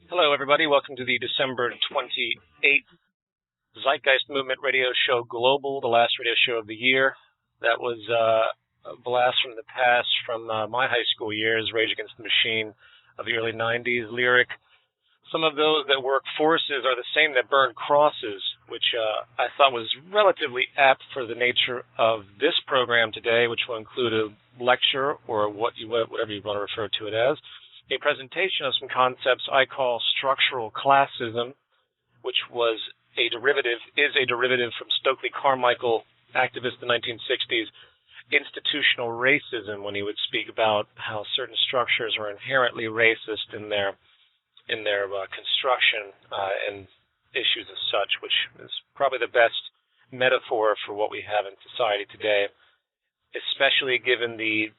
Hello, everybody. Welcome to the December 28th Zeitgeist Movement Radio Show Global, the last radio show of the year. That was a blast from the past from my high school years, Rage Against the Machine of the early 90s, Lyric. Some of those that work forces are the same that burn crosses, which I thought was relatively apt for the nature of this program today, which will include a lecture or whatever you want to refer to it as, a presentation of some concepts I call structural classism, which is a derivative from Stokely Carmichael, activist in the 1960s, institutional racism, when he would speak about how certain structures are inherently racist in their construction and issues as such, which is probably the best metaphor for what we have in society today, especially given the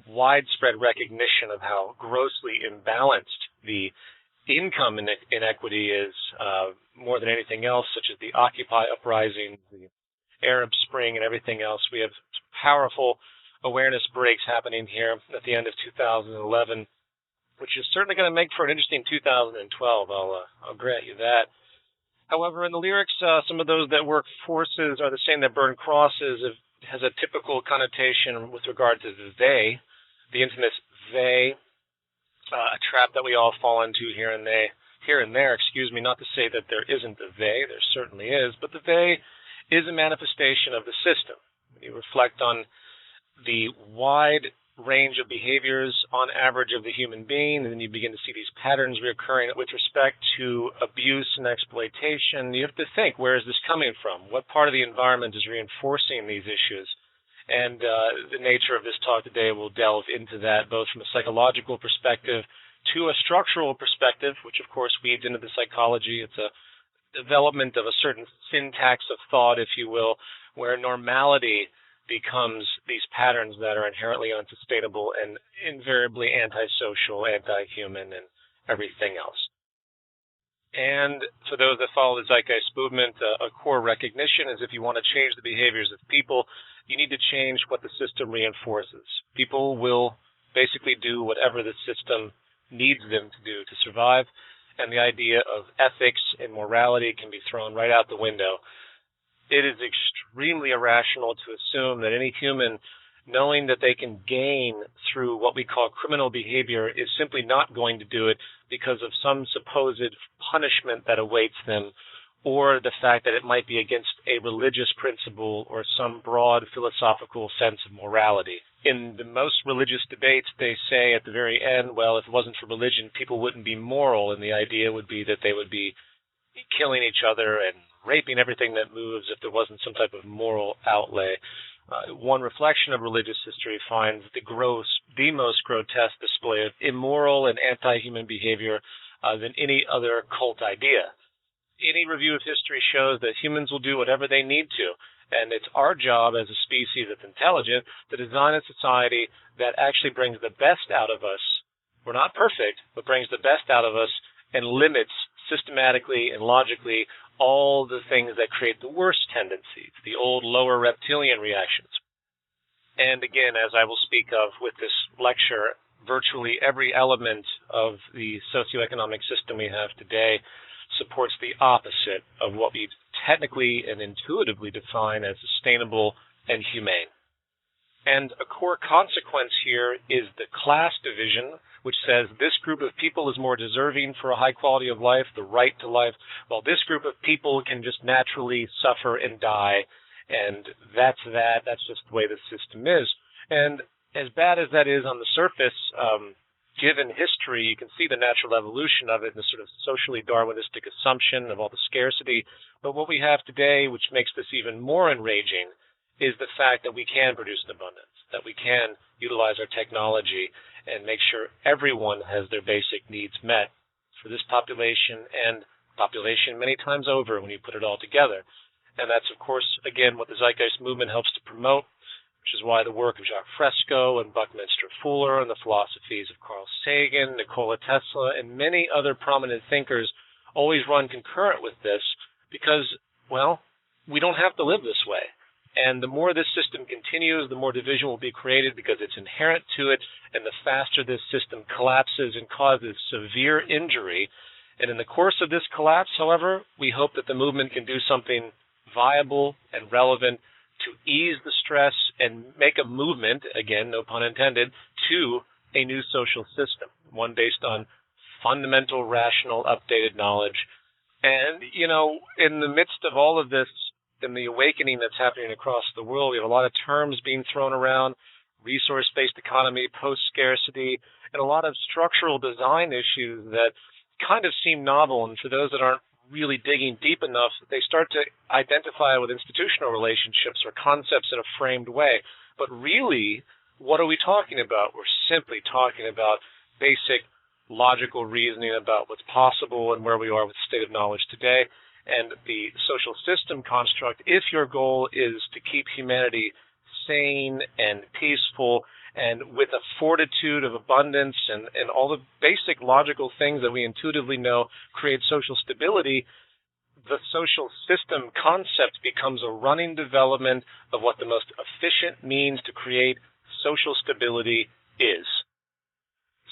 widespread recognition of how grossly imbalanced the income inequity is, more than anything else, such as the Occupy uprising, the Arab Spring, and everything else. We have powerful awareness breaks happening here at the end of 2011, which is certainly going to make for an interesting 2012. I'll grant you that. However, in the lyrics, some of those that work forces are the same that burn crosses. It has a typical connotation with regard to the they, the infamous they, a trap that we all fall into here and there. Not to say that there isn't a they, there certainly is, but the they is a manifestation of the system. When you reflect on the wide range of behaviors on average of the human being, and then you begin to see these patterns reoccurring with respect to abuse and exploitation, you have to think, where is this coming from? What part of the environment is reinforcing these issues? And the nature of this talk today will delve into that, both from a psychological perspective to a structural perspective, which of course weeds into the psychology. It's a development of a certain syntax of thought, if you will, where normality becomes these patterns that are inherently unsustainable and invariably antisocial, anti-human, and everything else. And for those that follow the Zeitgeist movement, a core recognition is if you want to change the behaviors of people, you need to change what the system reinforces. People will basically do whatever the system needs them to do to survive, and the idea of ethics and morality can be thrown right out the window. It is extremely irrational to assume that any human, knowing that they can gain through what we call criminal behavior, is simply not going to do it because of some supposed punishment that awaits them, or the fact that it might be against a religious principle or some broad philosophical sense of morality. In the most religious debates, they say at the very end, well, if it wasn't for religion, people wouldn't be moral, and the idea would be that they would be killing each other and raping everything that moves if there wasn't some type of moral outlay. One reflection of religious history finds the most grotesque display of immoral and anti-human behavior than any other cult idea. Any review of history shows that humans will do whatever they need to, and it's our job as a species that's intelligent to design a society that actually brings the best out of us. We're not perfect, but brings the best out of us and limits systematically and logically all the things that create the worst tendencies, the old lower reptilian reactions. And again, as I will speak of with this lecture, virtually every element of the socioeconomic system we have today supports the opposite of what we technically and intuitively define as sustainable and humane. And a core consequence here is the class division, which says this group of people is more deserving for a high quality of life, the right to life, while this group of people can just naturally suffer and die. And that's just the way the system is. And as bad as that is on the surface, given history, you can see the natural evolution of it, the sort of socially Darwinistic assumption of all the scarcity. But what we have today, which makes this even more enraging, is the fact that we can produce an abundance, that we can utilize our technology and make sure everyone has their basic needs met for this population and population many times over when you put it all together. And that's, of course, again, what the Zeitgeist movement helps to promote, which is why the work of Jacques Fresco and Buckminster Fuller and the philosophies of Carl Sagan, Nikola Tesla, and many other prominent thinkers always run concurrent with this because, well, we don't have to live this way. And the more this system continues, the more division will be created because it's inherent to it, and the faster this system collapses and causes severe injury And in the course of this collapse, however, we hope that the movement can do something viable and relevant to ease the stress and make a movement, again, no pun intended, to a new social system, one based on fundamental, rational, updated knowledge. And, in the midst of all of this, in the awakening that's happening across the world, we have a lot of terms being thrown around: resource-based economy, post-scarcity, and a lot of structural design issues that kind of seem novel. And for those that aren't really digging deep enough, they start to identify with institutional relationships or concepts in a framed way. But really, what are we talking about? We're simply talking about basic logical reasoning about what's possible and where we are with the state of knowledge today. And the social system construct, if your goal is to keep humanity sane and peaceful and with a fortitude of abundance and all the basic logical things that we intuitively know create social stability, the social system concept becomes a running development of what the most efficient means to create social stability is.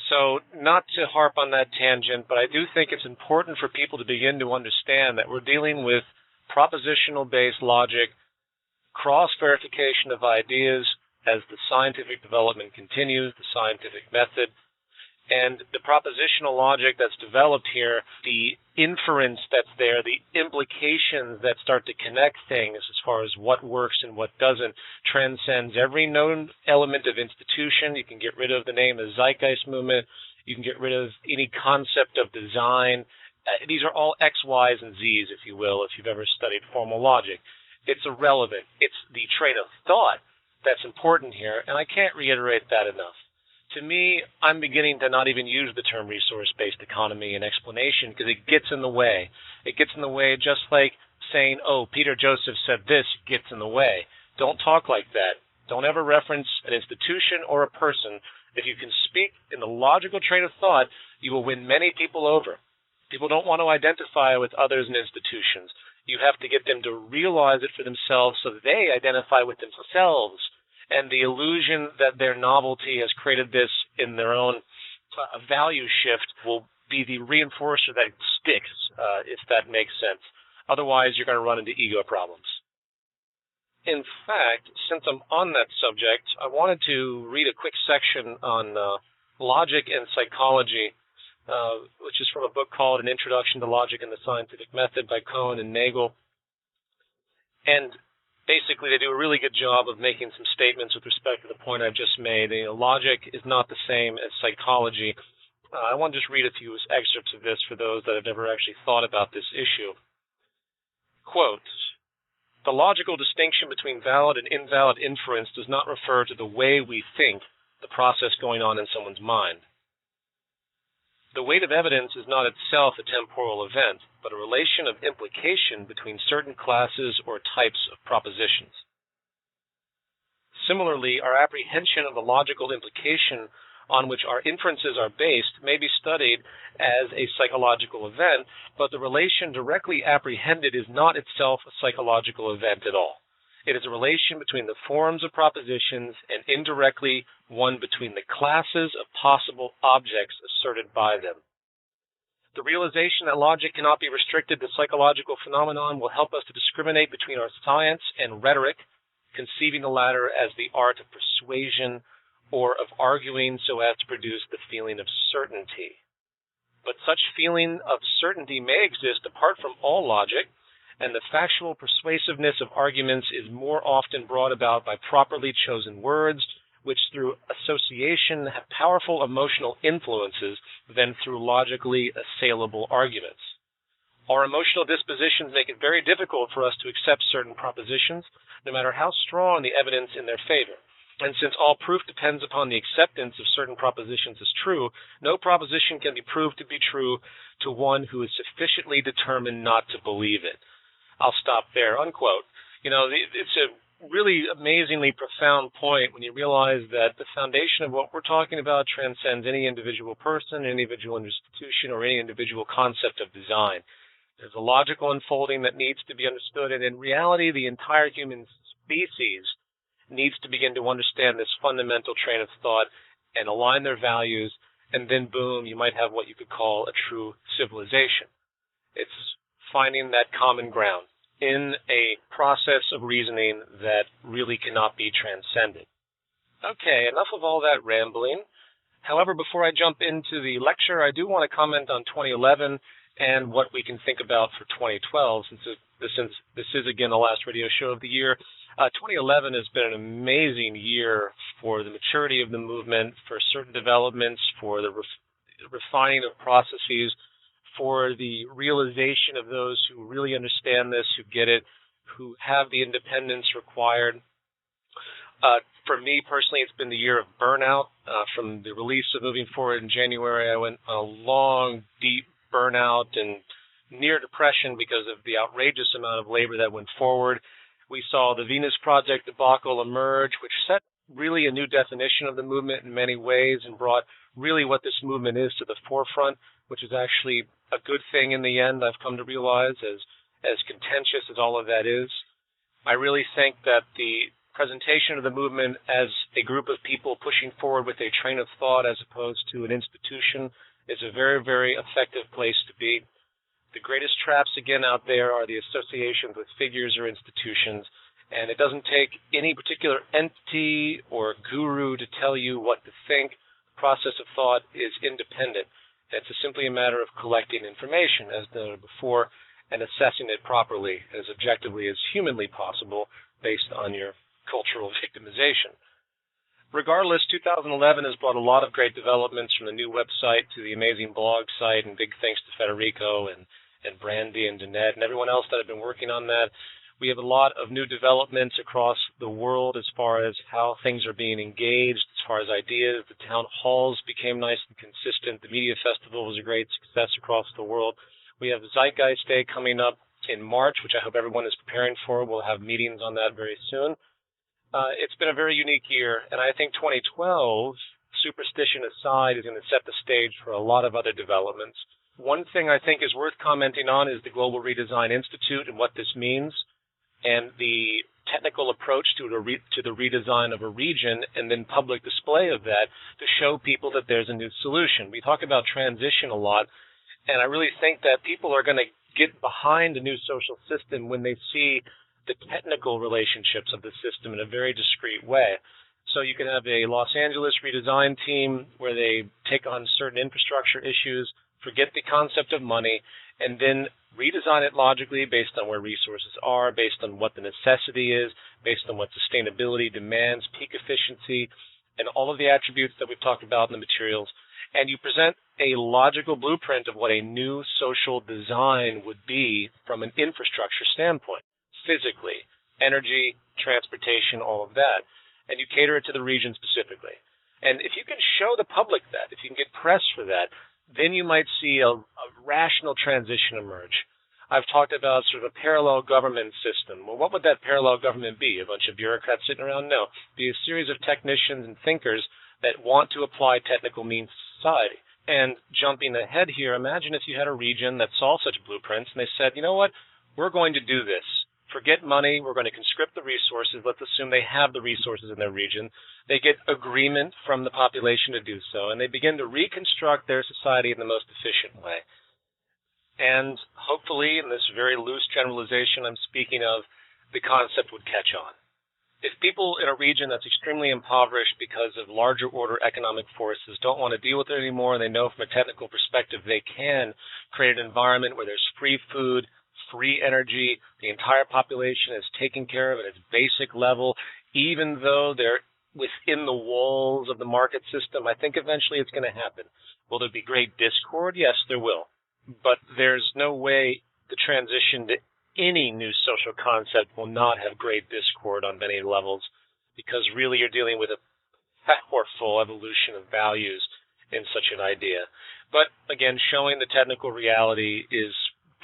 So not to harp on that tangent, but I do think it's important for people to begin to understand that we're dealing with propositional-based logic, cross-verification of ideas as the scientific development continues, the scientific method, and the propositional logic that's developed here, the inference that's there, the implications that start to connect things as far as what works and what doesn't, transcends every known element of institution. You can get rid of the name of the Zeitgeist movement. You can get rid of any concept of design. These are all X, Y's, and Z's, if you will, if you've ever studied formal logic. It's irrelevant. It's the train of thought that's important here, and I can't reiterate that enough. To me, I'm beginning to not even use the term resource-based economy in explanation because it gets in the way. It gets in the way just like saying, oh, Peter Joseph said this gets in the way. Don't talk like that. Don't ever reference an institution or a person. If you can speak in the logical train of thought, you will win many people over. People don't want to identify with others and institutions. You have to get them to realize it for themselves so that they identify with themselves. And the illusion that their novelty has created this in their own value shift will be the reinforcer that sticks, if that makes sense. Otherwise, you're going to run into ego problems. In fact, since I'm on that subject, I wanted to read a quick section on logic and psychology, which is from a book called An Introduction to Logic and the Scientific Method by Cohen and Nagel. And basically, they do a really good job of making some statements with respect to the point I've just made. Logic is not the same as psychology. I want to just read a few excerpts of this for those that have never actually thought about this issue. Quote, "The logical distinction between valid and invalid inference does not refer to the way we think, the process going on in someone's mind. The weight of evidence is not itself a temporal event, but a relation of implication between certain classes or types of propositions. Similarly, our apprehension of the logical implication on which our inferences are based may be studied as a psychological event, but the relation directly apprehended is not itself a psychological event at all. It is a relation between the forms of propositions and indirectly one between the classes of possible objects asserted by them. The realization that logic cannot be restricted to psychological phenomenon will help us to discriminate between our science and rhetoric, conceiving the latter as the art of persuasion or of arguing so as to produce the feeling of certainty. But such feeling of certainty may exist apart from all logic, and the factual persuasiveness of arguments is more often brought about by properly chosen words, which through association have powerful emotional influences than through logically assailable arguments. Our emotional dispositions make it very difficult for us to accept certain propositions, no matter how strong the evidence in their favor. And since all proof depends upon the acceptance of certain propositions as true, no proposition can be proved to be true to one who is sufficiently determined not to believe it." I'll stop there, unquote. It's a really amazingly profound point when you realize that the foundation of what we're talking about transcends any individual person, any individual institution, or any individual concept of design. There's a logical unfolding that needs to be understood, and in reality, the entire human species needs to begin to understand this fundamental train of thought and align their values and then boom, you might have what you could call a true civilization. It's finding that common ground in a process of reasoning that really cannot be transcended. Okay, enough of all that rambling. However, before I jump into the lecture, I do want to comment on 2011 and what we can think about for 2012, since this is again the last radio show of the year. 2011 has been an amazing year for the maturity of the movement, for certain developments, for the refining of processes, for the realization of those who really understand this, who get it, who have the independence required. For me personally, it's been the year of burnout. From the release of Moving Forward in January, I went on a long, deep burnout and near depression because of the outrageous amount of labor that went forward. We saw the Venus Project debacle emerge, which set really a new definition of the movement in many ways and brought really what this movement is to the forefront, which is actually a good thing in the end, I've come to realize, as contentious as all of that is. I really think that the presentation of the movement as a group of people pushing forward with a train of thought as opposed to an institution is a very, very effective place to be. The greatest traps, again, out there are the associations with figures or institutions, and it doesn't take any particular entity or guru to tell you what to think. The process of thought is independent. It's simply a matter of collecting information, as noted before, and assessing it properly, as objectively as humanly possible, based on your cultural victimization. Regardless, 2011 has brought a lot of great developments, from the new website to the amazing blog site, and big thanks to Federico and Brandy and Danette and everyone else that have been working on that. We have a lot of new developments across the world as far as how things are being engaged, as far as ideas. The town halls became nice and consistent. The media festival was a great success across the world. We have Zeitgeist Day coming up in March, which I hope everyone is preparing for. We'll have meetings on that very soon. It's been a very unique year, and I think 2012, superstition aside, is going to set the stage for a lot of other developments. One thing I think is worth commenting on is the Global Redesign Institute and what this means, and the technical approach to the redesign of a region, and then public display of that to show people that there's a new solution. We talk about transition a lot, and I really think that people are going to get behind a new social system when they see the technical relationships of the system in a very discrete way. So you can have a Los Angeles redesign team where they take on certain infrastructure issues, forget the concept of money, and then redesign it logically based on where resources are, based on what the necessity is, based on what sustainability demands, peak efficiency, and all of the attributes that we've talked about in the materials. And you present a logical blueprint of what a new social design would be from an infrastructure standpoint, physically, energy, transportation, all of that. And you cater it to the region specifically. And if you can show the public that, if you can get press for that, then you might see a rational transition emerge. I've talked about sort of a parallel government system. Well, what would that parallel government be? A bunch of bureaucrats sitting around? No. It'd be a series of technicians and thinkers that want to apply technical means to society. And jumping ahead here, imagine if you had a region that saw such blueprints and they said, you know what, we're going to do this. Forget money, we're going to conscript the resources. Let's assume they have the resources in their region. They get agreement from the population to do so, and they begin to reconstruct their society in the most efficient way. And hopefully, in this very loose generalization I'm speaking of, the concept would catch on. If people in a region that's extremely impoverished because of larger order economic forces don't want to deal with it anymore, and they know from a technical perspective they can create an environment where there's free food, free energy, the entire population is taken care of at its basic level, even though they're within the walls of the market system, I think eventually it's going to happen. Will there be great discord? Yes, there will. But there's no way the transition to any new social concept will not have great discord on many levels, because really you're dealing with a powerful evolution of values in such an idea. But again, showing the technical reality is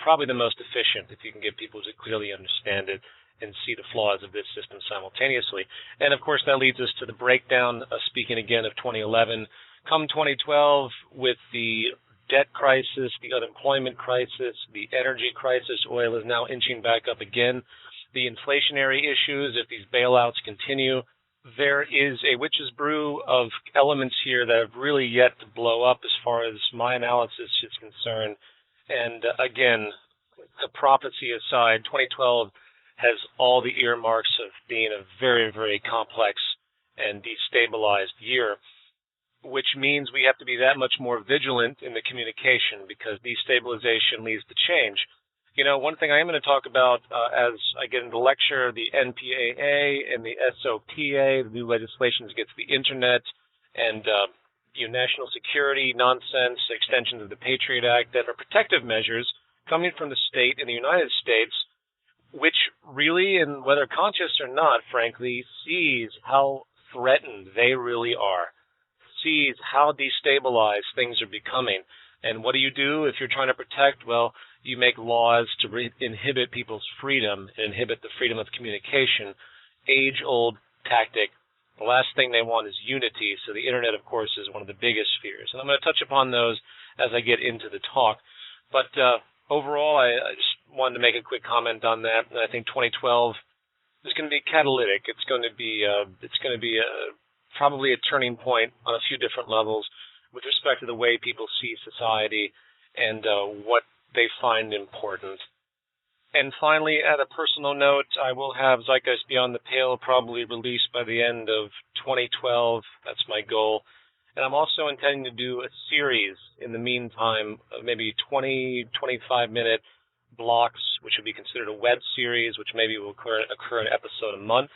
probably the most efficient if you can get people to clearly understand it and see the flaws of this system simultaneously. And of course, that leads us to the breakdown, speaking again of 2011. Come 2012, with the debt crisis, the unemployment crisis, the energy crisis, oil is now inching back up again, the inflationary issues, if these bailouts continue, there is a witch's brew of elements here that have really yet to blow up as far as my analysis is concerned. And again, the prophecy aside, 2012 has all the earmarks of being a very, very complex and destabilized year, which means we have to be that much more vigilant in the communication because destabilization leads to change. You know, one thing I am going to talk about as I get into the lecture, the NPAA and the SOPA, the new legislation to get to the Internet, and national security nonsense, extensions of the Patriot Act that are protective measures coming from the state in the United States, which really, and whether conscious or not, frankly, sees how threatened they really are, sees how destabilized things are becoming. And what do you do if you're trying to protect? Well, you make laws to inhibit people's freedom, inhibit the freedom of communication. Age-old tactic. The last thing they want is unity. So the Internet, of course, is one of the biggest fears. And I'm going to touch upon those as I get into the talk. But overall, I just wanted to make a quick comment on that. And I think 2012 is going to be catalytic. It's going to be probably a turning point on a few different levels with respect to the way people see society and what they find important. And finally, at a personal note, I will have Zeitgeist Beyond the Pale probably released by the end of 2012. That's my goal. And I'm also intending to do a series in the meantime, of maybe 20, 25-minute blocks, which would be considered a web series, which maybe will occur an episode a month,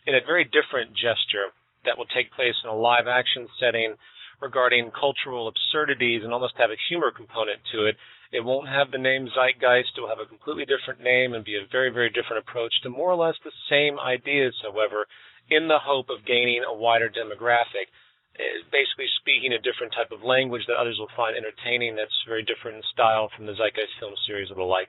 in a very different gesture that will take place in a live action setting regarding cultural absurdities and almost have a humor component to it. It won't have the name Zeitgeist. It will have a completely different name and be a very, very different approach to more or less the same ideas, however, in the hope of gaining a wider demographic. Basically speaking a different type of language that others will find entertaining that's very different in style from the Zeitgeist film series or the like.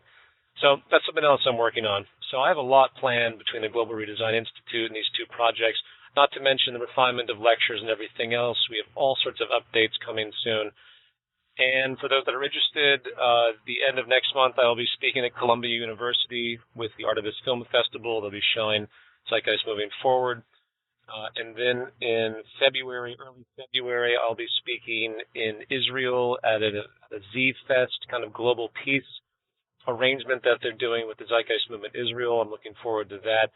So that's something else I'm working on. So I have a lot planned between the Global Redesign Institute and these two projects, not to mention the refinement of lectures and everything else. We have all sorts of updates coming soon. And for those that are interested, the end of next month, I will be speaking at Columbia University with the Artemis Film Festival. They'll be showing Zeitgeist Moving Forward. And then in February, early February, I'll be speaking in Israel at a Z-Fest, kind of global peace arrangement that they're doing with the Zeitgeist Movement Israel. I'm looking forward to that.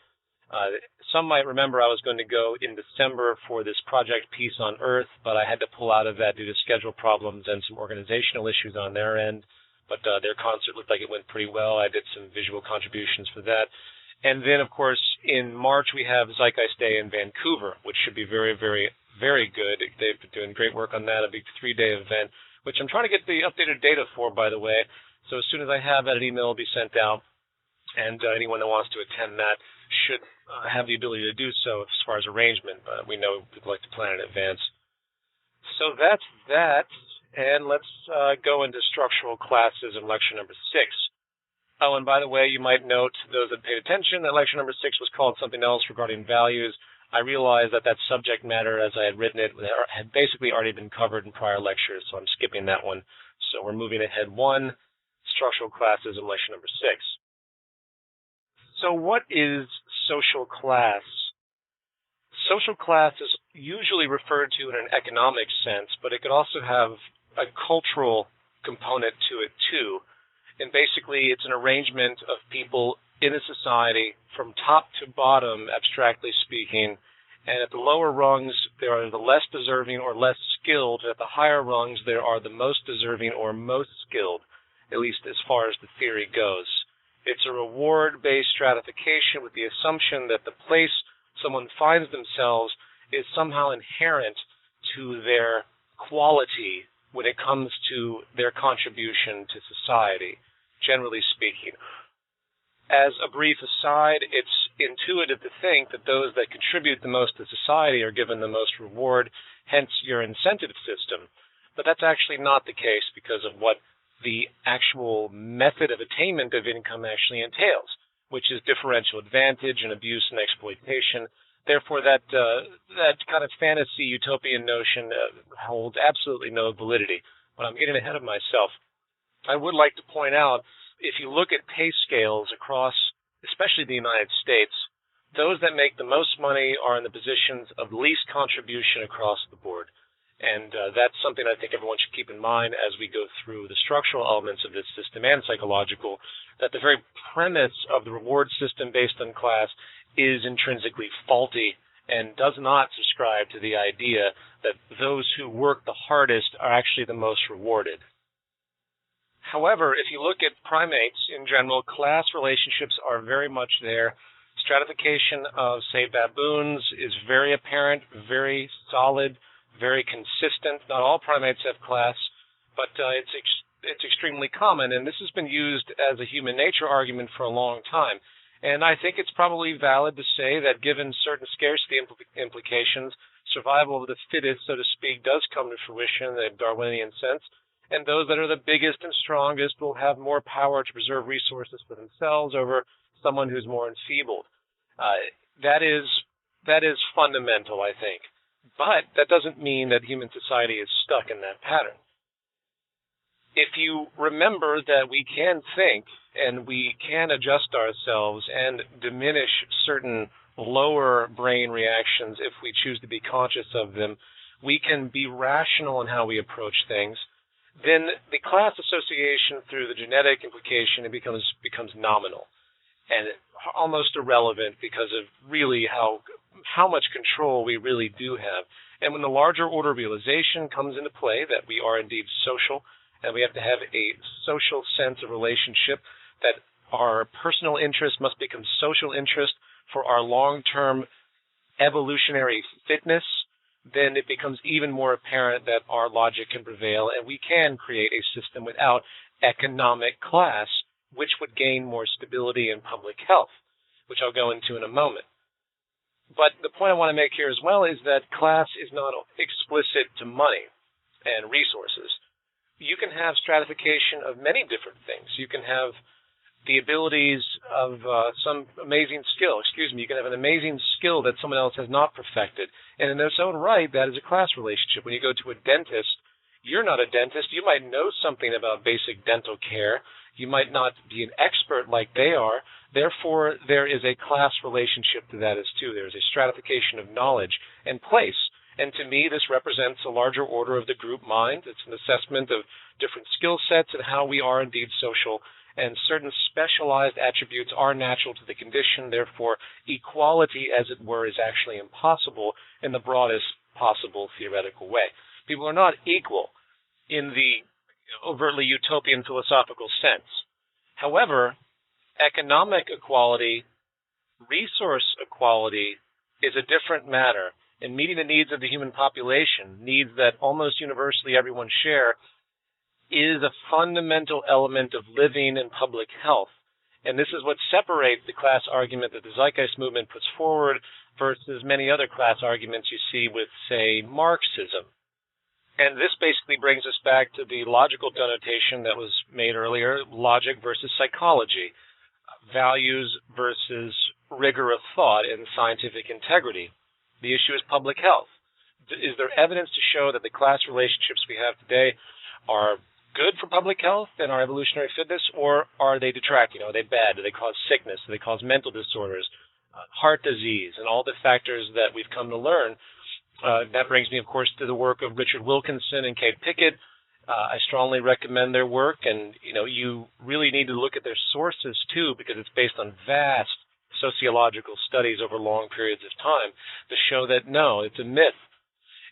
Some might remember I was going to go in December for this Project Peace on Earth, but I had to pull out of that due to schedule problems and some organizational issues on their end. But their concert looked like it went pretty well. I did some visual contributions for that. And then, of course, in March, we have Zeitgeist Day in Vancouver, which should be very, very, very good. They've been doing great work on that, a big 3-day event, which I'm trying to get the updated data for, by the way. So as soon as I have that, an email will be sent out, and anyone that wants to attend that should have the ability to do so as far as arrangement. But we know people like to plan in advance. So that's that, and let's go into structural classes in lecture number 6. Oh, and by the way, you might note, those that paid attention, that lecture number 6 was called something else regarding values. I realized that that subject matter, as I had written it, had basically already been covered in prior lectures, so I'm skipping that one. So we're moving ahead 1, structural classes in lecture number 6. So what is social class? Social class is usually referred to in an economic sense, but it could also have a cultural component to it too. And basically, it's an arrangement of people in a society from top to bottom, abstractly speaking. And at the lower rungs, there are the less deserving or less skilled. At the higher rungs, there are the most deserving or most skilled, at least as far as the theory goes. It's a reward-based stratification with the assumption that the place someone finds themselves is somehow inherent to their quality when it comes to their contribution to society, generally speaking. As a brief aside, it's intuitive to think that those that contribute the most to society are given the most reward, hence your incentive system. But that's actually not the case because of what the actual method of attainment of income actually entails, which is differential advantage and abuse and exploitation. Therefore, that kind of fantasy utopian notion holds absolutely no validity. But I'm getting ahead of myself. I would like to point out, if you look at pay scales across, especially the United States, those that make the most money are in the positions of least contribution across the board. And that's something I think everyone should keep in mind as we go through the structural elements of this system and psychological, that the very premise of the reward system based on class is intrinsically faulty and does not subscribe to the idea that those who work the hardest are actually the most rewarded. However, if you look at primates in general, class relationships are very much there. Stratification of, say, baboons is very apparent, very solid, very consistent. Not all primates have class, but it's extremely common, and this has been used as a human nature argument for a long time. And I think it's probably valid to say that given certain scarcity implications, survival of the fittest, so to speak, does come to fruition in a Darwinian sense, and those that are the biggest and strongest will have more power to preserve resources for themselves over someone who's more enfeebled. That is fundamental, I think. But that doesn't mean that human society is stuck in that pattern. If you remember that we can think and we can adjust ourselves and diminish certain lower brain reactions if we choose to be conscious of them, we can be rational in how we approach things, then the class association through the genetic implication, it becomes nominal and almost irrelevant because of really how much control we really do have. And when the larger order realization comes into play that we are indeed social and we have to have a social sense of relationship, that our personal interest must become social interest for our long-term evolutionary fitness, then it becomes even more apparent that our logic can prevail and we can create a system without economic class, which would gain more stability in public health, which I'll go into in a moment. But the point I want to make here as well is that class is not explicit to money and resources. You can have stratification of many different things. You can have the abilities of some amazing skill. You can have an amazing skill that someone else has not perfected. And in its own right, that is a class relationship. When you go to a dentist, you're not a dentist. You might know something about basic dental care. You might not be an expert like they are. Therefore, there is a class relationship to that as too. There is a stratification of knowledge and place. And to me, this represents a larger order of the group mind. It's an assessment of different skill sets and how we are indeed social. And certain specialized attributes are natural to the condition. Therefore, equality, as it were, is actually impossible in the broadest possible theoretical way. People are not equal in the overtly utopian philosophical sense. However, economic equality, resource equality is a different matter. And meeting the needs of the human population, needs that almost universally everyone share, is a fundamental element of living and public health. And this is what separates the class argument that the Zeitgeist movement puts forward versus many other class arguments you see with, say, Marxism. And this basically brings us back to the logical denotation that was made earlier, logic versus psychology, values versus rigor of thought and scientific integrity. The issue is public health. Is there evidence to show that the class relationships we have today are good for public health and our evolutionary fitness, or are they detracting? Are they bad? Do they cause sickness? Do they cause mental disorders, heart disease, and all the factors that we've come to learn? That brings me, of course, to the work of Richard Wilkinson and Kate Pickett. I strongly recommend their work, and you really need to look at their sources too, because it's based on vast sociological studies over long periods of time to show that no, it's a myth.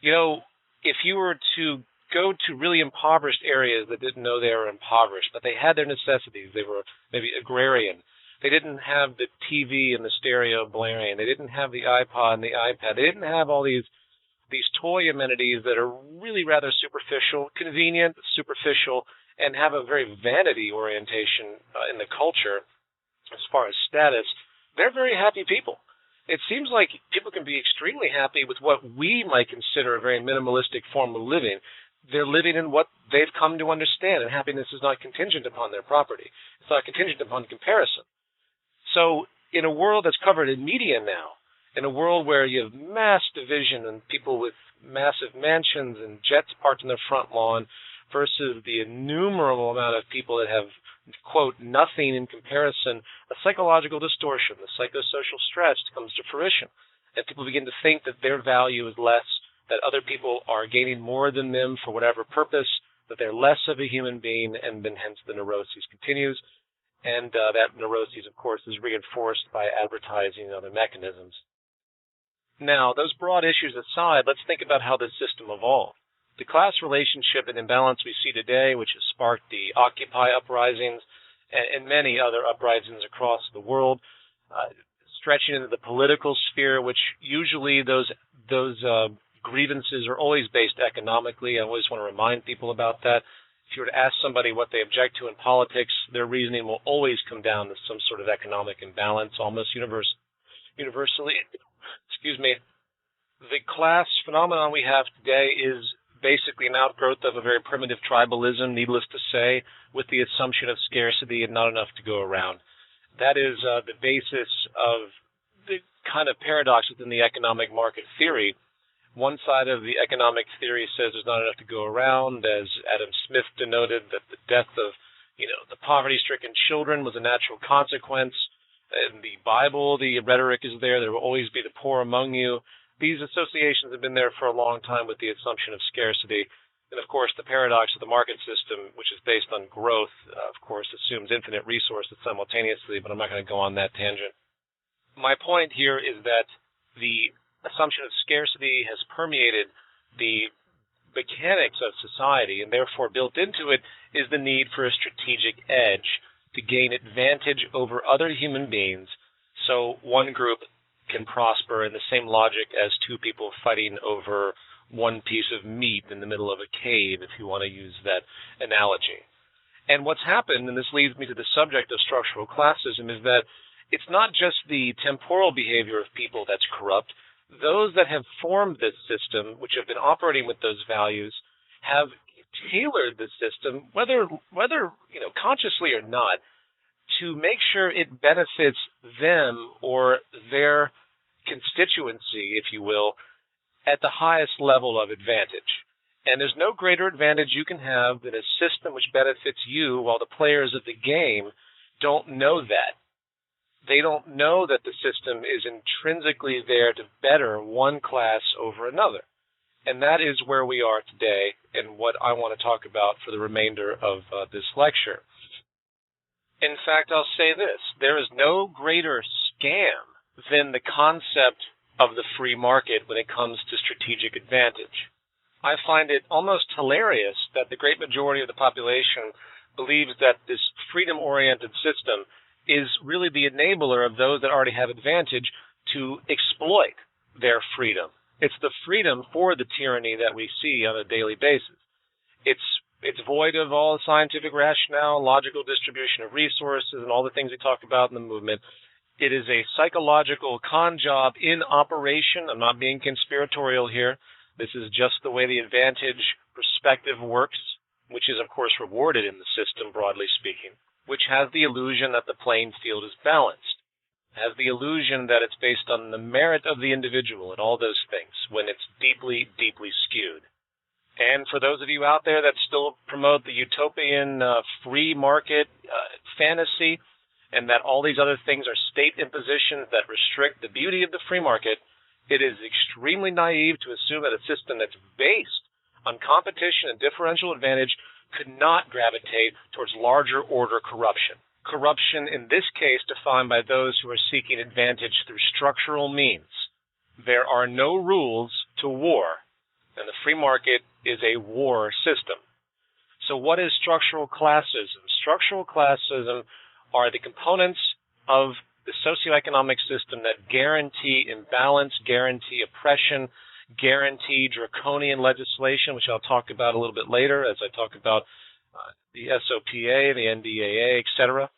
If you were to go to really impoverished areas that didn't know they were impoverished, but they had their necessities, they were maybe agrarian, they didn't have the TV and the stereo blaring, they didn't have the iPod and the iPad, they didn't have all these toy amenities that are really rather superficial, convenient, superficial, and have a very vanity orientation in the culture as far as status. They're very happy people. It seems like people can be extremely happy with what we might consider a very minimalistic form of living. They're living in what they've come to understand, and happiness is not contingent upon their property. It's not contingent upon comparison. So in a world that's covered in media now, in a world where you have mass division and people with massive mansions and jets parked in their front lawn versus the innumerable amount of people that have quote, nothing in comparison, a psychological distortion, the psychosocial stress comes to fruition. And people begin to think that their value is less, that other people are gaining more than them for whatever purpose, that they're less of a human being, and then hence the neuroses continues. And that neuroses, of course, is reinforced by advertising and other mechanisms. Now, those broad issues aside, let's think about how this system evolved. The class relationship and imbalance we see today, which has sparked the Occupy uprisings and many other uprisings across the world, stretching into the political sphere, which usually those grievances are always based economically. I always want to remind people about that. If you were to ask somebody what they object to in politics, their reasoning will always come down to some sort of economic imbalance, almost universally. Excuse me. The class phenomenon we have today is basically an outgrowth of a very primitive tribalism, needless to say, with the assumption of scarcity and not enough to go around. That is the basis of the kind of paradox within the economic market theory. One side of the economic theory says there's not enough to go around, as Adam Smith denoted that the death of, the poverty-stricken children was a natural consequence. In the Bible, the rhetoric is there will always be the poor among you. These associations have been there for a long time with the assumption of scarcity. And, of course, the paradox of the market system, which is based on growth, of course, assumes infinite resources simultaneously, but I'm not going to go on that tangent. My point here is that the assumption of scarcity has permeated the mechanics of society, and therefore built into it is the need for a strategic edge to gain advantage over other human beings so one group can prosper, in the same logic as two people fighting over one piece of meat in the middle of a cave, if you want to use that analogy. And what's happened, and this leads me to the subject of structural classism, is that it's not just the temporal behavior of people that's corrupt. Those that have formed this system, which have been operating with those values, have tailored the system, whether consciously or not, to make sure it benefits them or their constituency, if you will, at the highest level of advantage. And there's no greater advantage you can have than a system which benefits you while the players of the game don't know that. They don't know that the system is intrinsically there to better one class over another. And that is where we are today and what I want to talk about for the remainder of this lecture. In fact, I'll say this. There is no greater scam than the concept of the free market when it comes to strategic advantage. I find it almost hilarious that the great majority of the population believes that this freedom-oriented system is really the enabler of those that already have advantage to exploit their freedom. It's the freedom for the tyranny that we see on a daily basis. It's void of all scientific rationale, logical distribution of resources, and all the things we talk about in the movement. It is a psychological con job in operation. I'm not being conspiratorial here. This is just the way the advantage perspective works, which is, of course, rewarded in the system, broadly speaking, which has the illusion that the playing field is balanced, has the illusion that it's based on the merit of the individual and all those things, when it's deeply, deeply skewed. And for those of you out there that still promote the utopian free market fantasy, and that all these other things are state impositions that restrict the beauty of the free market, it is extremely naive to assume that a system that's based on competition and differential advantage could not gravitate towards larger order corruption. Corruption, in this case, defined by those who are seeking advantage through structural means. There are no rules to war, and the free market is a war system. So what is structural classism? Structural classism are the components of the socioeconomic system that guarantee imbalance, guarantee oppression, guarantee draconian legislation, which I'll talk about a little bit later as I talk about the SOPA, the NDAA, etc.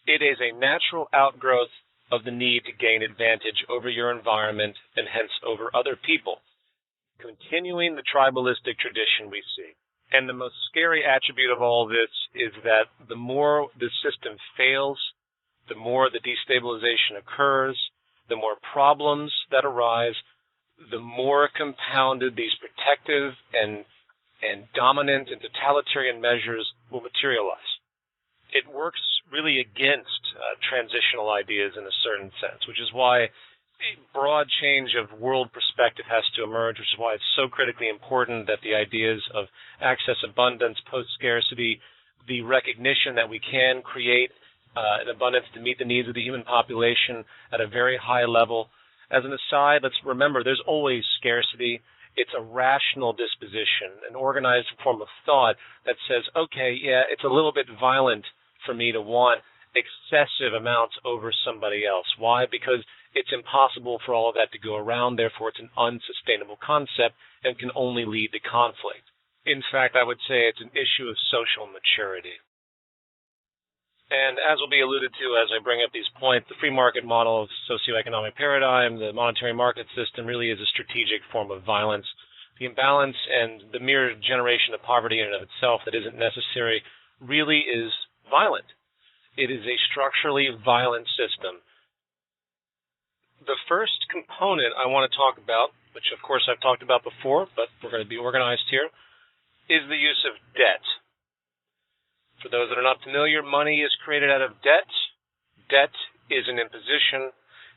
It is a natural outgrowth of the need to gain advantage over your environment and hence over other people, continuing the tribalistic tradition we see. And the most scary attribute of all this is that the more the system fails, the more the destabilization occurs, the more problems that arise, the more compounded these protective and dominant and totalitarian measures will materialize. it works really against transitional ideas in a certain sense, which is why a broad change of world perspective has to emerge, which is why it's so critically important that the ideas of access abundance, post-scarcity, the recognition that we can create an abundance to meet the needs of the human population at a very high level. As an aside, let's remember there's always scarcity. It's a rational disposition, an organized form of thought that says, okay, yeah, it's a little bit violent for me to want excessive amounts over somebody else. Why? Because it's impossible for all of that to go around. Therefore, it's an unsustainable concept and can only lead to conflict. In fact, I would say it's an issue of social maturity. And as will be alluded to as I bring up these points, the free market model of socioeconomic paradigm, the monetary market system, really is a strategic form of violence. The imbalance and the mere generation of poverty in and of itself that isn't necessary really is violent. It is a structurally violent system. The first component I want to talk about, which of course I've talked about before, but we're going to be organized here, is the use of debt. For those that are not familiar, money is created out of debt. Debt is an imposition.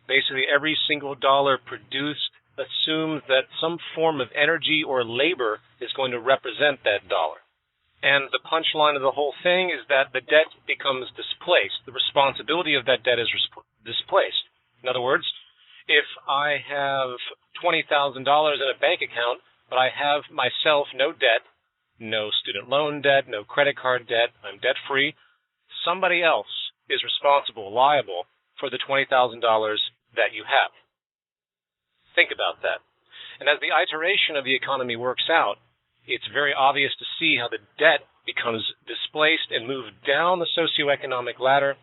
Basically, every single dollar produced assumes that some form of energy or labor is going to represent that dollar. And the punchline of the whole thing is that the debt becomes displaced. The responsibility of that debt is displaced. In other words, if I have $20,000 in a bank account, but I have myself no debt, no student loan debt, no credit card debt, I'm debt-free, somebody else is responsible, liable for the $20,000 that you have. Think about that. And as the iteration of the economy works out, it's very obvious to see how the debt becomes displaced and moved down the socioeconomic ladder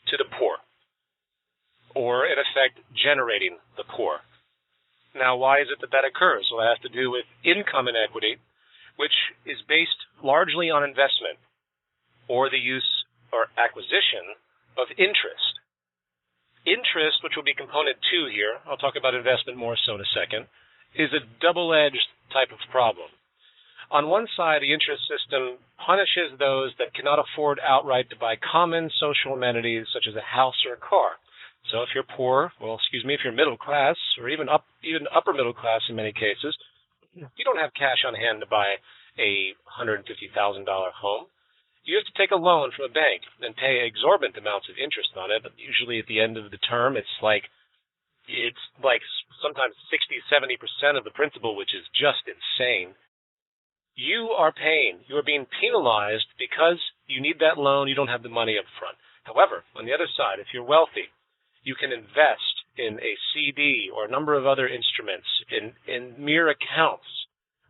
to the poor, or in effect generating the poor. Now, why is it that that occurs? Well, it has to do with income inequity, which is based largely on investment or the use or acquisition of interest. Interest, which will be component 2 here, I'll talk about investment more so in a second, is a double-edged type of problem. On one side, the interest system punishes those that cannot afford outright to buy common social amenities such as a house or a car. So if you're poor, if you're middle class, or even upper middle class in many cases, you don't have cash on hand to buy a $150,000 home. You have to take a loan from a bank and pay exorbitant amounts of interest on it. Usually at the end of the term, it's like sometimes 60-70% of the principal, which is just insane. You are being penalized because you need that loan, you don't have the money up front. However, on the other side, if you're wealthy, you can invest in a CD or a number of other instruments in mere accounts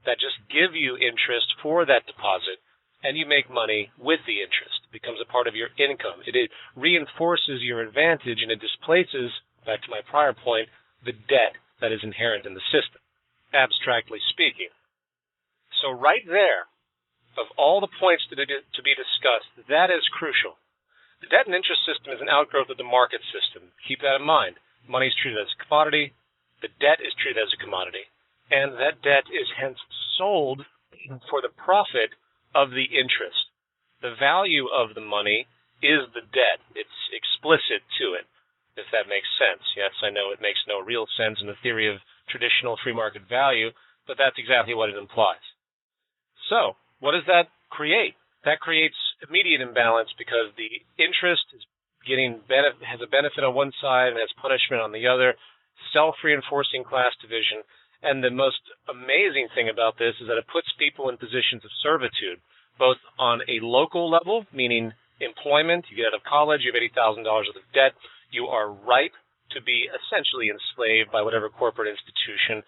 that just give you interest for that deposit, and you make money with the interest. It becomes a part of your income. It reinforces your advantage, and it displaces, back to my prior point, the debt that is inherent in the system, abstractly speaking. So right there, of all the points to be discussed, that is crucial. The debt and interest system is an outgrowth of the market system. Keep that in mind. Money is treated as a commodity. The debt is treated as a commodity. And that debt is hence sold for the profit of the interest. The value of the money is the debt. It's explicit to it, if that makes sense. Yes, I know it makes no real sense in the theory of traditional free market value, but that's exactly what it implies. So, what does that create? That creates immediate imbalance because the interest is has a benefit on one side and has punishment on the other, self-reinforcing class division. And the most amazing thing about this is that it puts people in positions of servitude, both on a local level, meaning employment. You get out of college, you have $80,000 worth of debt. You are ripe to be essentially enslaved by whatever corporate institution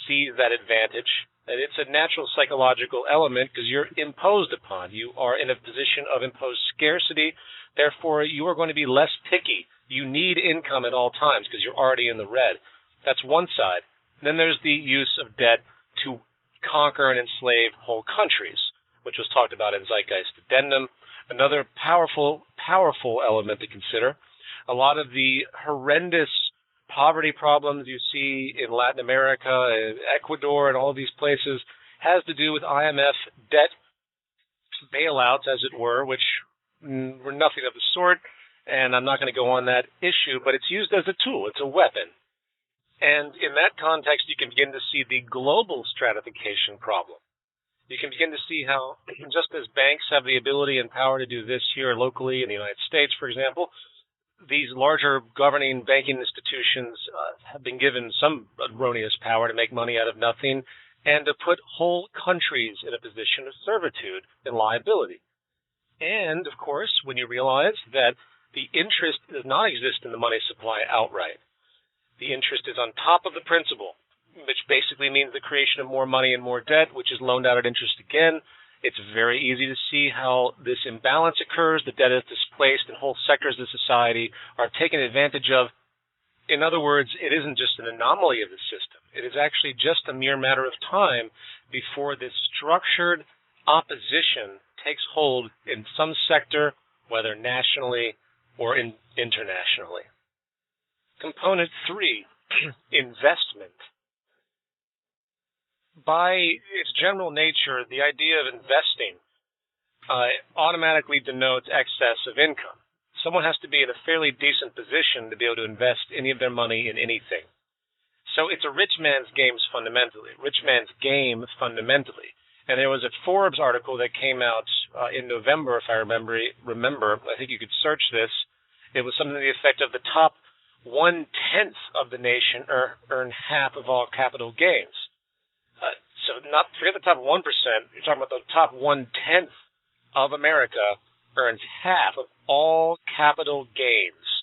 sees that advantage. And it's a natural psychological element because you're imposed upon. You are in a position of imposed scarcity. Therefore, you are going to be less picky. You need income at all times because you're already in the red. That's one side. Then there's the use of debt to conquer and enslave whole countries, which was talked about in Zeitgeist Addendum. Another powerful element to consider. A lot of the horrendous poverty problems you see in Latin America, Ecuador, and all of these places has to do with IMF debt bailouts, as it were, which we're nothing of the sort, and I'm not going to go on that issue, but it's used as a tool. It's a weapon. And in that context, you can begin to see the global stratification problem. You can begin to see how, just as banks have the ability and power to do this here locally in the United States, for example, these larger governing banking institutions have been given some erroneous power to make money out of nothing and to put whole countries in a position of servitude and liability. And, of course, when you realize that the interest does not exist in the money supply outright, the interest is on top of the principal, which basically means the creation of more money and more debt, which is loaned out at interest again. It's very easy to see how this imbalance occurs. The debt is displaced and whole sectors of society are taken advantage of. In other words, it isn't just an anomaly of the system. It is actually just a mere matter of time before this structured opposition takes hold in some sector, whether nationally or internationally. Component 3, investment. By its general nature, the idea of investing automatically denotes excess of income. Someone has to be in a fairly decent position to be able to invest any of their money in anything. So it's a rich man's game fundamentally. And there was a Forbes article that came out in November, if I remember. I think you could search this. It was something to the effect of the top 1/10 of the nation earn half of all capital gains. So forget the top 1%. You're talking about the top 1/10 of America earns half of all capital gains.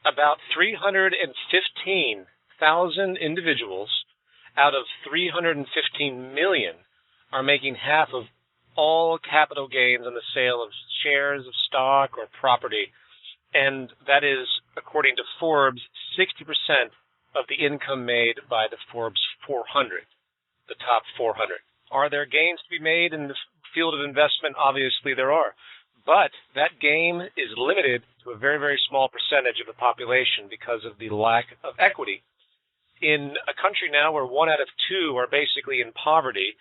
About 315,000 individuals out of 315 million are making half of all capital gains on the sale of shares of stock or property. And that is, according to Forbes, 60% of the income made by the Forbes 400, the top 400. Are there gains to be made in the field of investment? Obviously there are. But that gain is limited to a very, very small percentage of the population because of the lack of equity. In a country now where 1 out of 2 are basically in poverty,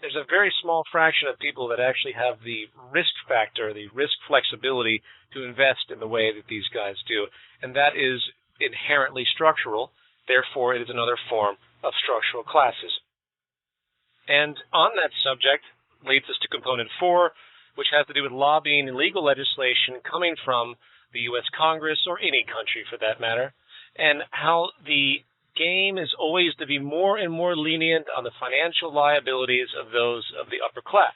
there's a very small fraction of people that actually have the risk factor, the risk flexibility to invest in the way that these guys do. And that is inherently structural. Therefore, it is another form of structural classism. And on that subject leads us to component 4, which has to do with lobbying and legal legislation coming from the U.S. Congress, or any country for that matter, and how the game is always to be more and more lenient on the financial liabilities of those of the upper class.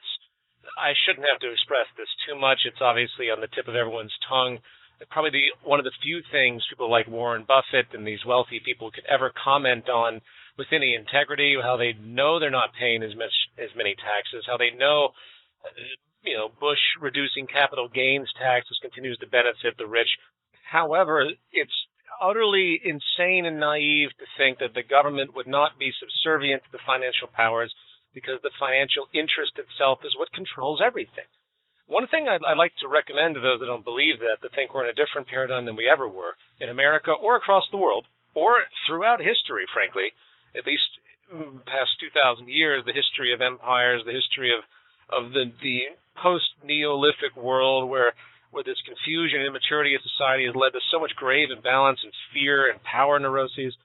I shouldn't have to express this too much. It's obviously on the tip of everyone's tongue. Probably one of the few things people like Warren Buffett and these wealthy people could ever comment on with any integrity, how they know they're not paying as many taxes, how they know, Bush reducing capital gains taxes continues to benefit the rich. However, it's utterly insane and naive to think that the government would not be subservient to the financial powers because the financial interest itself is what controls everything. One thing I'd like to recommend to those that don't believe that think we're in a different paradigm than we ever were in America or across the world or throughout history, frankly, at least past 2,000 years, the history of empires, the history of the post-Neolithic world where this confusion and immaturity of society has led to so much grave imbalance and fear and power neuroses,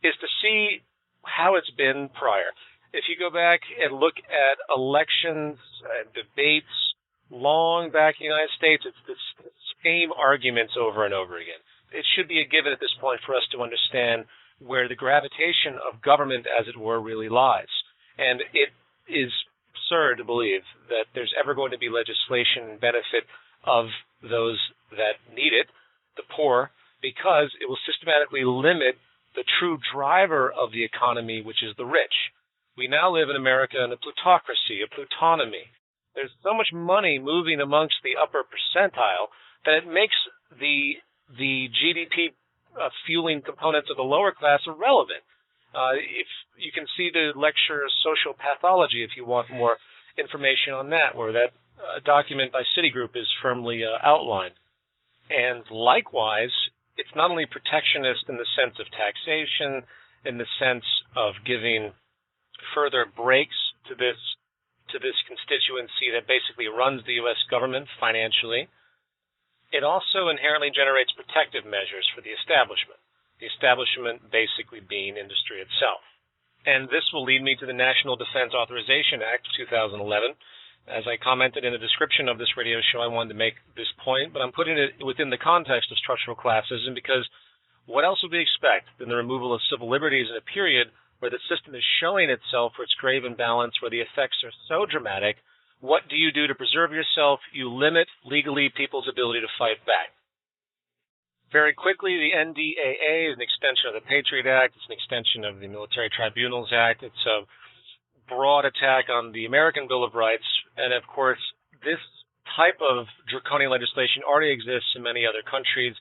is to see how it's been prior. If you go back and look at elections and debates long back in the United States, it's the same arguments over and over again. It should be a given at this point for us to understand where the gravitation of government, as it were, really lies. And it is absurd to believe that there's ever going to be legislation in benefit of those that need it, the poor, because it will systematically limit the true driver of the economy, which is the rich. We now live in America in a plutocracy, a plutonomy. There's so much money moving amongst the upper percentile that it makes the GDP fueling components of the lower class irrelevant. If you can see the lecture Social Pathology if you want more information on that, where that document by Citigroup is firmly outlined. And likewise, it's not only protectionist in the sense of taxation, in the sense of giving further breaks to to this constituency that basically runs the U.S. government financially, it also inherently generates protective measures for the establishment basically being industry itself. And this will lead me to the National Defense Authorization Act of 2011. As I commented in the description of this radio show, I wanted to make this point, but I'm putting it within the context of structural classism because what else would we expect than the removal of civil liberties in a period where the system is showing itself for its grave imbalance, where the effects are so dramatic? What do you do to preserve yourself? You limit legally people's ability to fight back. Very quickly, the NDAA is an extension of the Patriot Act. It's an extension of the Military Tribunals Act. It's a broad attack on the American Bill of Rights. And, of course, this type of draconian legislation already exists in many other countries.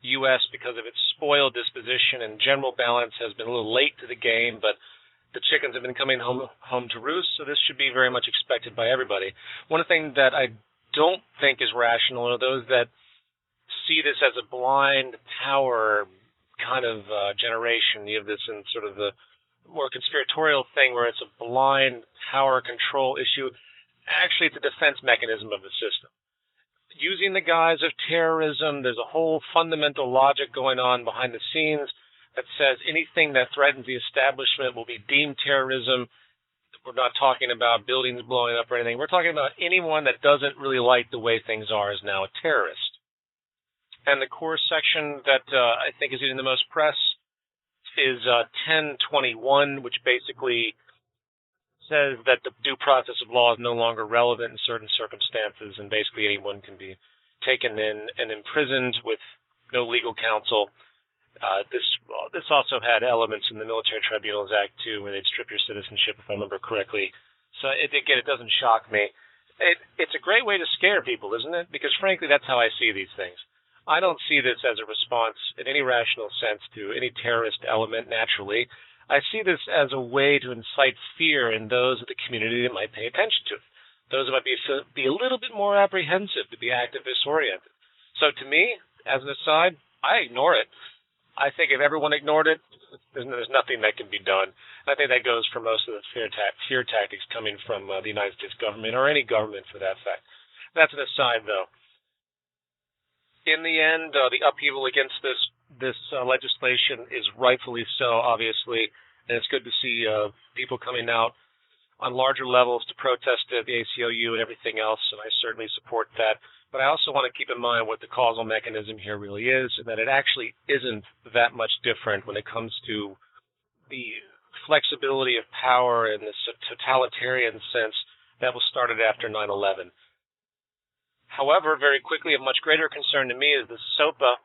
U.S., because of its spoiled disposition and general balance, has been a little late to the game, but the chickens have been coming home to roost, so this should be very much expected by everybody. One thing that I don't think is rational are those that see this as a blind power kind of generation. You have this in sort of the more conspiratorial thing where it's a blind power control issue. Actually, it's a defense mechanism of the system. Using the guise of terrorism, there's a whole fundamental logic going on behind the scenes that says anything that threatens the establishment will be deemed terrorism. We're not talking about buildings blowing up or anything. We're talking about anyone that doesn't really like the way things are is now a terrorist. And the core section that I think is getting the most press is 1021, which basically says that the due process of law is no longer relevant in certain circumstances, and basically anyone can be taken in and imprisoned with no legal counsel. This also had elements in the Military Tribunals Act, too, where they'd strip your citizenship, if I remember correctly. So, it doesn't shock me. It's a great way to scare people, isn't it? Because, frankly, that's how I see these things. I don't see this as a response in any rational sense to any terrorist element naturally. I see this as a way to incite fear in those of the community that might pay attention to it, those that might be a little bit more apprehensive, to be activist-oriented. So to me, as an aside, I ignore it. I think if everyone ignored it, there's nothing that can be done. And I think that goes for most of the fear tactics coming from the United States government, or any government for that fact. That's an aside, though. In the end, the upheaval against this legislation is rightfully so, obviously, and it's good to see people coming out on larger levels to protest the ACLU and everything else, and I certainly support that. But I also want to keep in mind what the causal mechanism here really is, and that it actually isn't that much different when it comes to the flexibility of power in this totalitarian sense that was started after 9/11. However, very quickly, of much greater concern to me is the SOPA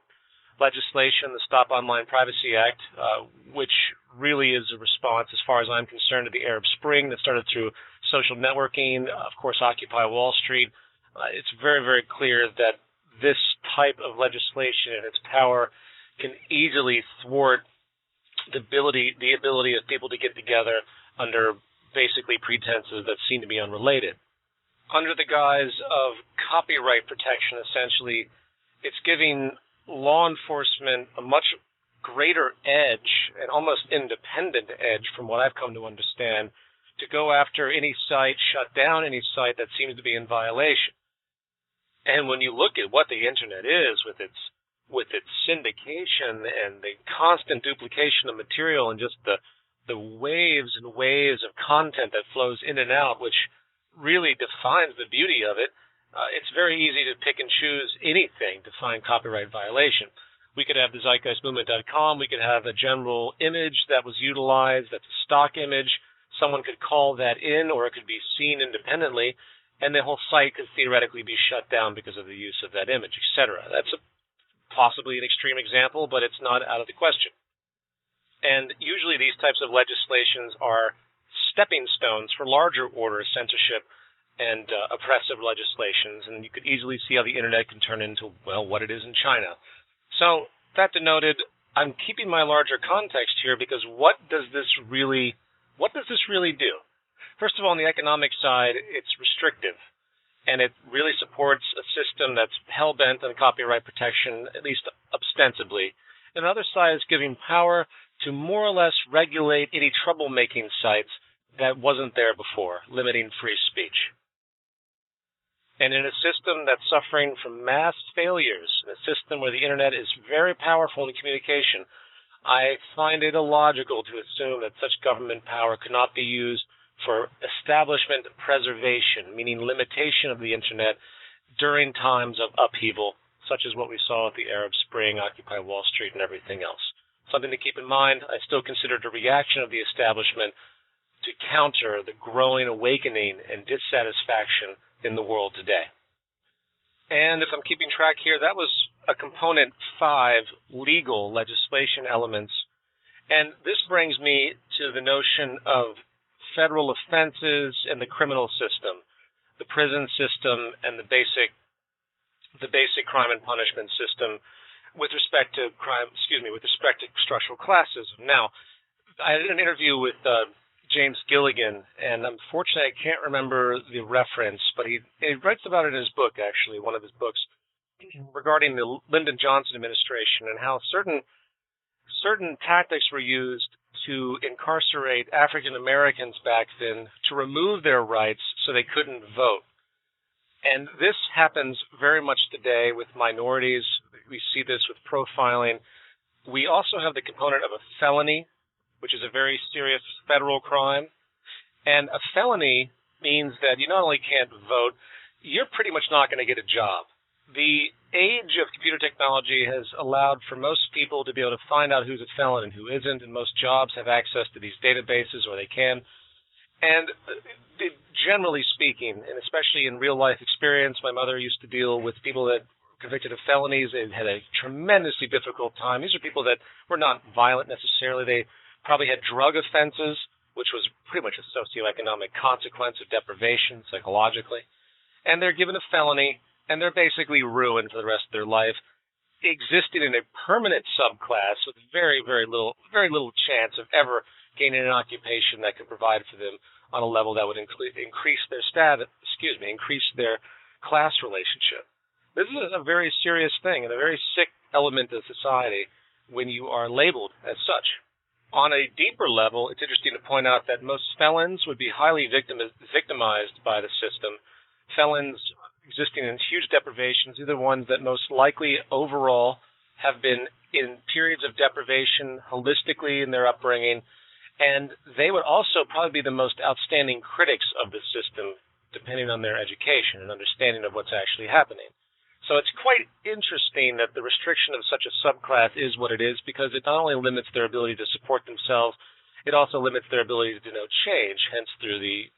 legislation, the Stop Online Privacy Act, which really is a response, as far as I'm concerned, to the Arab Spring that started through social networking, of course, Occupy Wall Street. It's very, very clear that this type of legislation and its power can easily thwart the ability of people to get together under basically pretenses that seem to be unrelated. Under the guise of copyright protection, essentially, it's giving law enforcement a much greater edge, an almost independent edge from what I've come to understand, to go after any site, shut down any site that seems to be in violation. And when you look at what the Internet is, with its syndication and the constant duplication of material and just the waves and waves of content that flows in and out, which really defines the beauty of it, it's very easy to pick and choose anything to find copyright violation. We could have the zeitgeistmovement.com. We could have a general image that was utilized, that's a stock image. Someone could call that in, or it could be seen independently, and the whole site could theoretically be shut down because of the use of that image, etc. That's possibly an extreme example, but it's not out of the question. And usually these types of legislations are stepping stones for larger order censorship and oppressive legislations, and you could easily see how the Internet can turn into, well, what it is in China. So, that denoted, I'm keeping my larger context here, because what does this really do? First of all, on the economic side, it's restrictive, and it really supports a system that's hell-bent on copyright protection, at least ostensibly. And the other side is giving power to more or less regulate any troublemaking sites that wasn't there before, limiting free speech. And in a system that's suffering from mass failures, in a system where the internet is very powerful in communication, I find it illogical to assume that such government power could not be used for establishment preservation, meaning limitation of the internet during times of upheaval, such as what we saw with the Arab Spring, Occupy Wall Street, and everything else. Something to keep in mind, I still consider it a reaction of the establishment to counter the growing awakening and dissatisfaction in the world today. And if I'm keeping track here, that was a component 5, legal legislation elements. And this brings me to the notion of federal offenses and the criminal system, the prison system, and the basic crime and punishment system with respect to structural classism. Now, I did an interview with James Gilligan, and unfortunately I can't remember the reference, but he writes about it in his book, actually, one of his books, regarding the Lyndon Johnson administration and how certain tactics were used to incarcerate African Americans back then to remove their rights so they couldn't vote. And this happens very much today with minorities. We see this with profiling. We also have the component of a felony, which is a very serious federal crime. And a felony means that you not only can't vote, you're pretty much not going to get a job. The age of computer technology has allowed for most people to be able to find out who's a felon and who isn't, and most jobs have access to these databases, or they can. And generally speaking, and especially in real-life experience, my mother used to deal with people that were convicted of felonies. They had a tremendously difficult time. These are people that were not violent necessarily. They probably had drug offenses, which was pretty much a socioeconomic consequence of deprivation psychologically. And they're given a felony, and they're basically ruined for the rest of their life, existing in a permanent subclass with very little chance of ever gaining an occupation that could provide for them on a level that would increase their increase their class relationship. This is a very serious thing and a very sick element of society when you are labeled as such. On a deeper level, it's interesting to point out that most felons would be highly victimized by the system. Felons existing in huge deprivations are the ones that most likely overall have been in periods of deprivation holistically in their upbringing, and they would also probably be the most outstanding critics of the system, depending on their education and understanding of what's actually happening. So it's quite interesting that the restriction of such a subclass is what it is, because it not only limits their ability to support themselves, it also limits their ability to denote change, hence through the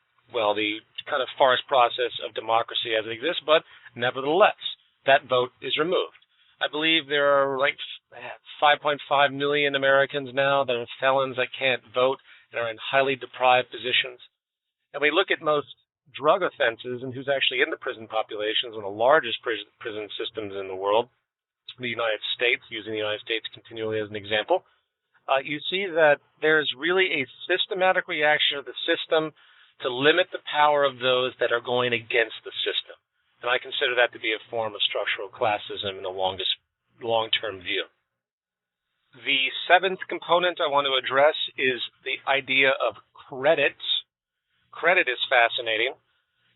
kind of farce process of democracy as it exists, but nevertheless, that vote is removed. I believe there are like 5.5 million Americans now that are felons that can't vote and are in highly deprived positions. And we look at most drug offenses and who's actually in the prison populations, one of the largest prison systems in the world, the United States, using the United States continually as an example, you see that there's really a systematic reaction of the system to limit the power of those that are going against the system. And I consider that to be a form of structural classism in the long-term view. The seventh component I want to address is the idea of credit. Credit is fascinating.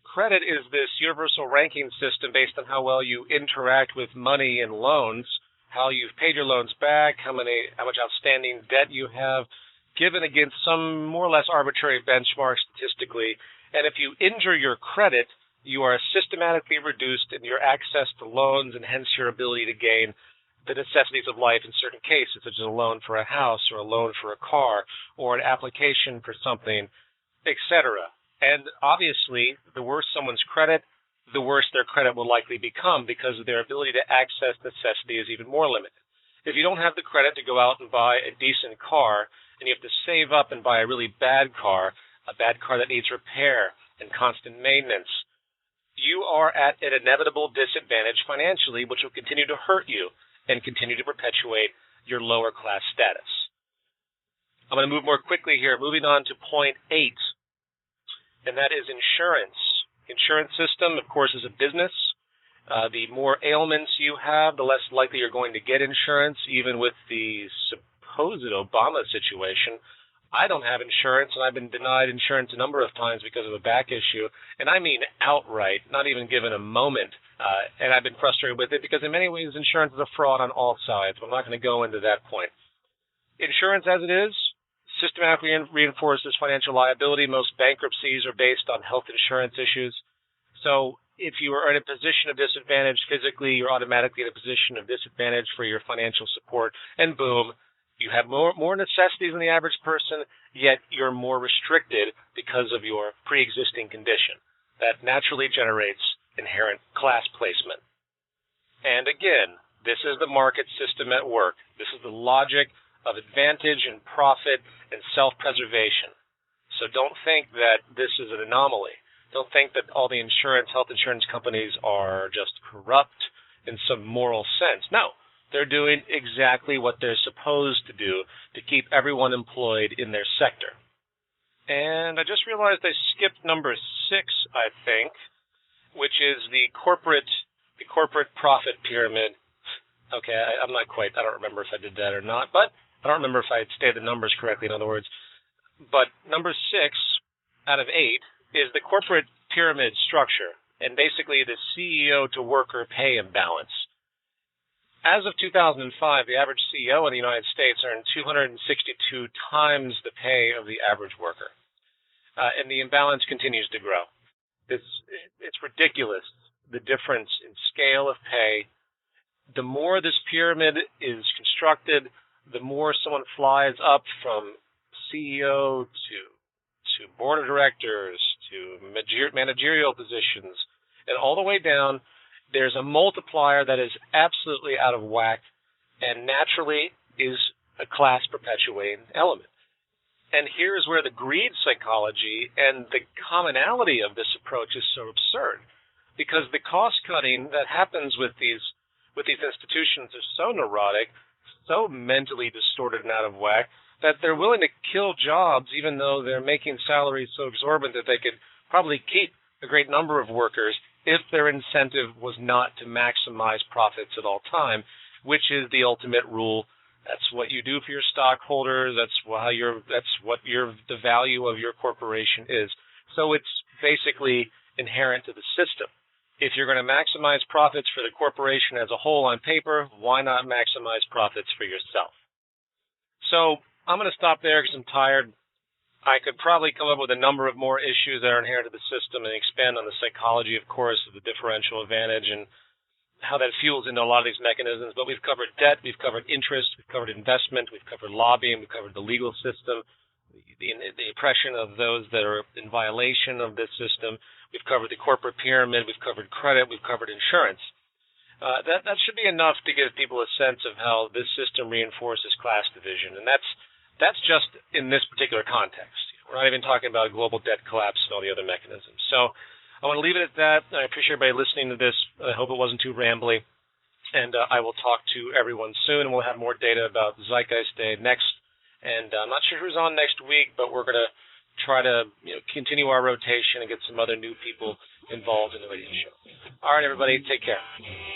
Credit is this universal ranking system based on how well you interact with money and loans, how you've paid your loans back, how much outstanding debt you have, given against some more or less arbitrary benchmark statistically. And if you injure your credit, you are systematically reduced in your access to loans and hence your ability to gain the necessities of life in certain cases, such as a loan for a house or a loan for a car or an application for something, etc. And obviously, the worse someone's credit, the worse their credit will likely become because their ability to access necessity is even more limited. If you don't have the credit to go out and buy a decent car, and you have to save up and buy a really bad car, a bad car that needs repair and constant maintenance, you are at an inevitable disadvantage financially, which will continue to hurt you and continue to perpetuate your lower class status. I'm going to move more quickly here, moving on to point 8, and that is insurance. Insurance system, of course, is a business. The more ailments you have, the less likely you're going to get insurance, even with the supposed Obama situation. I don't have insurance, and I've been denied insurance a number of times because of a back issue, and I mean outright, not even given a moment. And I've been frustrated with it because in many ways insurance is a fraud on all sides. I'm not going to go into that point. Insurance as it is systematically reinforces financial liability. Most bankruptcies are based on health insurance issues. So if you are in a position of disadvantage physically, you're automatically in a position of disadvantage for your financial support, and boom, you have more necessities than the average person, yet you're more restricted because of your pre-existing condition. That naturally generates inherent class placement. And again, this is the market system at work. This is the logic of advantage and profit and self-preservation. So don't think that this is an anomaly. Don't think that all the health insurance companies are just corrupt in some moral sense. No. They're doing exactly what they're supposed to do to keep everyone employed in their sector. And I just realized I skipped number 6, I think, which is the corporate profit pyramid. Okay, I don't remember if I did that or not, but I don't remember if I had stated the numbers correctly, in other words. But number 6 out of 8 is the corporate pyramid structure, and basically the CEO to worker pay imbalance. As of 2005, the average CEO in the United States earned 262 times the pay of the average worker. And the imbalance continues to grow. It's ridiculous, the difference in scale of pay. The more this pyramid is constructed, the more someone flies up from CEO to board of directors to managerial positions and all the way down. There's a multiplier that is absolutely out of whack and naturally is a class perpetuating element. And here's where the greed psychology and the commonality of this approach is so absurd, because the cost cutting that happens with these institutions is so neurotic, so mentally distorted and out of whack, that they're willing to kill jobs even though they're making salaries so exorbitant that they could probably keep a great number of workers if their incentive was not to maximize profits at all time, which is the ultimate rule. That's what you do for your stockholders. That's what the value of your corporation is. So it's basically inherent to the system. If you're going to maximize profits for the corporation as a whole on paper, why not maximize profits for yourself? So I'm going to stop there because I'm tired. I could probably come up with a number of more issues that are inherent to the system and expand on the psychology, of course, of the differential advantage and how that fuels into a lot of these mechanisms. But we've covered debt, we've covered interest, we've covered investment, we've covered lobbying, we've covered the legal system, the oppression of those that are in violation of this system. We've covered the corporate pyramid, we've covered credit, we've covered insurance. That should be enough to give people a sense of how this system reinforces class division, and that's just in this particular context. We're not even talking about global debt collapse and all the other mechanisms. So I want to leave it at that. I appreciate everybody listening to this. I hope it wasn't too rambly. And I will talk to everyone soon, and we'll have more data about Zeitgeist Day next. And I'm not sure who's on next week, but we're going to try to continue our rotation and get some other new people involved in the radio show. All right, everybody, take care.